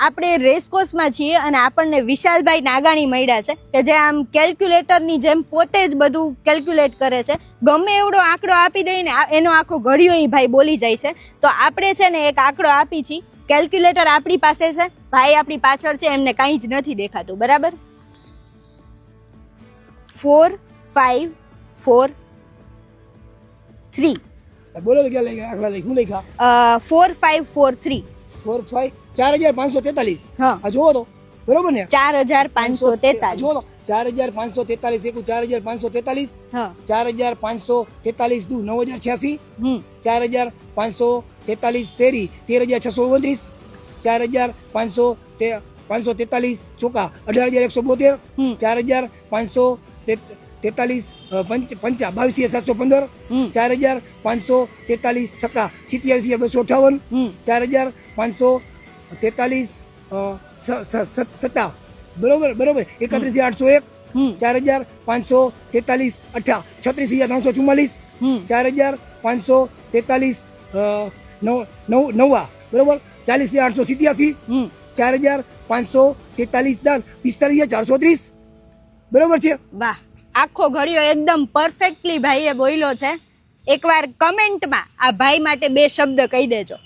આપણે રેસકોર્સમાં છીએ અને આપણને વિશાલભાઈ નાગાણી મળ્યા છે કે જે આમ કેલ્ક્યુલેટરની જેમ પોતે જ બધું કેલ્ક્યુલેટ કરે છે. ગમે એવડો આંકડો આપી દઈને એનો આખો ઘડિયો એ ભાઈ બોલી જાય છે. તો આપણે છે ને એક આંકડો આપી છીએ, કેલ્ક્યુલેટર આપણી પાસે છે, ભાઈ આપણી પાછળ છે, એમને કાંઈ જ નથી દેખાતું. બરાબર? 4 5 4 3 બોલો તો ક્યાં લખ્યા આંકડા લખ્યું લખ્યા 4 5 4 3 4 5 4543. હા આ જોવો તો બરોબર ને 4543. જોવો તો 4543 એકું 4543. હા 4543 દુ 9086. હમ 4543 તેરી 13629. 4543 ચોકા 18172. હમ 4543 પંચા 22715. હમ 4543 છક્કા 87258. હમ 4543 સત્તા બરોબર બરોબર 31801. હમ 4543 અઠા 36344. હમ 4543 નવા બરોબર 40887. હમ 4543 દાન 45430 બરોબર છે. વાહ, આખો ઘડિયો એકદમ પરફેક્ટલી ભાઈએ બોલ્યો છે. એકવાર કમેન્ટમાં આ ભાઈ માટે 2 શબ્દ કહી દેજો.